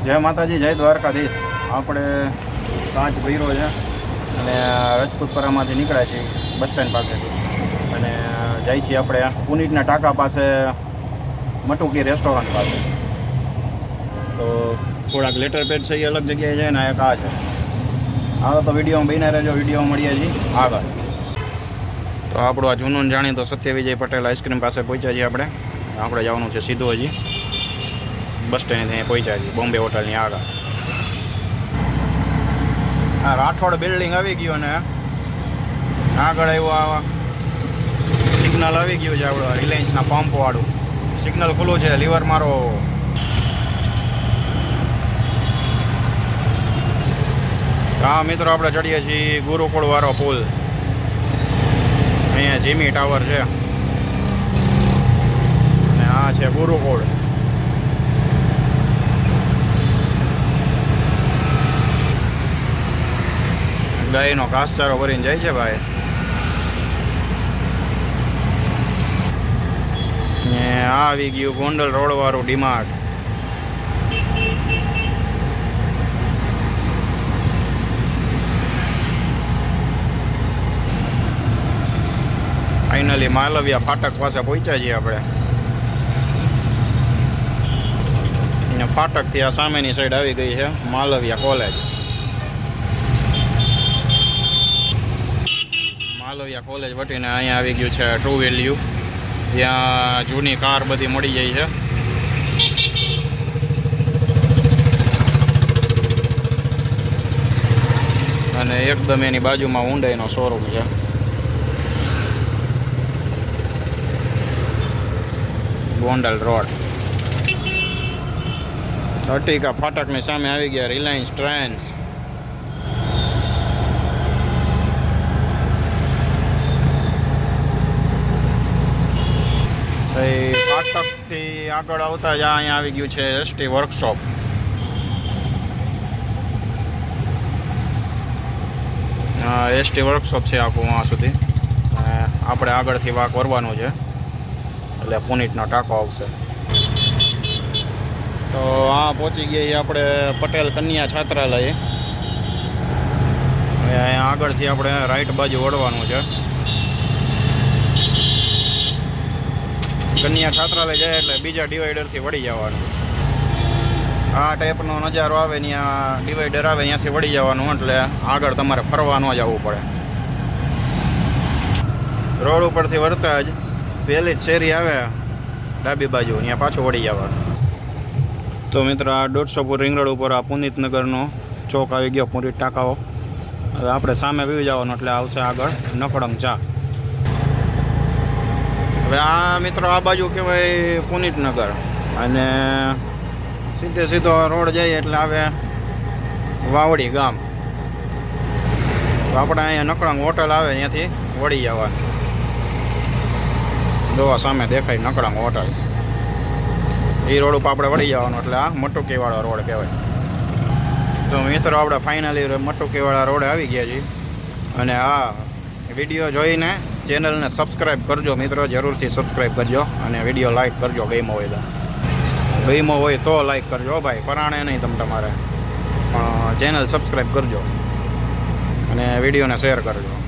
જય માતાજી, જય દ્વારકાધીશ. આપણે કાંચ ભર્યો છે અને રાજપૂતપરામાંથી નીકળ્યા છીએ બસ સ્ટેન્ડ પાસેથી અને જાય છીએ આપણે પુનીતના ટાંકા પાસે મટુકી રેસ્ટોરન્ટ પાસે. તો થોડાક લેટર પેડ છે એ અલગ જગ્યાએ છે ને એક આ છે. હાલો તો વિડીયોમાં બન્યા રહેજો, વિડીયો મળીએ છીએ આગળ. તો આપણું આ જૂનું જાણીતો સત્ય વિજય પટેલ આઈસ્ક્રીમ પાસે પહોંચ્યા છીએ. આપણે જવાનું છે સીધું હજી બસ સ્ટેન્ડ ત્યાં પહોંચ્યા છીએ બોમ્બે હોટલની આગળ. આ રાઠોડ બિલ્ડિંગ આવી ગયું ને આગળ આવ્યું સિગ્નલ આવી ગયું છે આપણું રિલાયન્સના પંપવાળું સિગ્નલ ખુલ્લું છે. લીવર મારો. હા મિત્રો, આપણે ચડીએ છીએ ગુરુકુળ વાળો પુલ. અહીંયા જીમી ટાવર છે અને આ છે ગુરુકુળ. ગાયનો ઘાસચારો ભરીને જાય છે ભાઈ. ને આ આવી ગયું ગોંડલ રોડ વાળું ડીમાર્ટ. ફાઇનલી માલવિયા ફાટક પાસે પહોંચ્યા છીએ આપણે. ફાટકથી આ સામેની સાઈડ આવી ગઈ છે માલવિયા કોલેજ. માલવિયા કોલેજ વટીને અહીંયા આવી ગયું છે ટ્રુ વેલ્યુ, ત્યાં જૂની કાર બધી મળી જાય છે. અને એકદમ એની બાજુમાં ઊંડાઈનો શોરૂમ છે. ગોંડલ રોડ અર્ટિકા ફાટકની સામે આવી ગયા રિલાયન્સ ટ્રેન્ડ્સ. ફાટકથી આગળ આવતા જ અહીંયા આવી ગયું છે એસટી વર્કશોપ. એસટી વર્કશોપ છે આખું વहाँ સુધી. આપણે આગળથી વાંક વરવાનું છે એટલે પુનીતનો ટાંકો આવશે. તો આ પહોંચી ગયા આપણે પટેલ કન્યા છાત્રાલય. અહીંયા આગળથી આપણે રાઈટ બાજુ વળવાનું છે. કન્યા છાત્રાલય જાય એટલે બીજા ડિવાઈડરથી વળી જવાનું. આ ટાઈપનો નજારો આવે ત્યાં ડિવાઈડર આવે ત્યાંથી વળી જવાનું એટલે આગળ તમારે ફરવા ન જવું પડે. રોડ ઉપરથી વળતા જ પહેલી જ શેરી આવે ડાબી બાજુ, ત્યાં પાછું વળી જવાનું. તો મિત્ર, આ 150 ફૂટ રિંગ રોડ ઉપર આ પુનીતનગરનો ચોક આવી ગયો, પુનીત ટાંકાઓ. હવે આપણે સામે વી જવાનું એટલે આવશે આગળ નકળંગ ચા. હવે આ મિત્રો આ બાજુ કહેવાય પુનીતનગર અને સીધે સીધો રોડ જાય એટલે આવે વાવડી ગામ. તો આપણે અહીંયા નકળંગ હોટલ આવે ત્યાંથી વળી જવાનું. જોવા સામે દેખાય નકળંગ હોટલ. એ રોડ ઉપર આપણે વળી જવાનું એટલે આ મટુકીવાળો રોડ કહેવાય. તો મિત્રો, આપણે ફાઇનલી મટુકીવાળા રોડે આવી ગયા છીએ. અને આ વિડીયો જોઈને ચેનલને સબસ્ક્રાઈબ કરજો મિત્રો, જરૂરથી સબસ્ક્રાઈબ કરજો. અને વિડીયો લાઈક કરજો ગમ્યો હોય તો લાઈક કરજો ભાઈ, પરાણે નહીં તમારે. ચેનલ સબસ્ક્રાઈબ કરજો અને વિડીયોને શેર કરજો.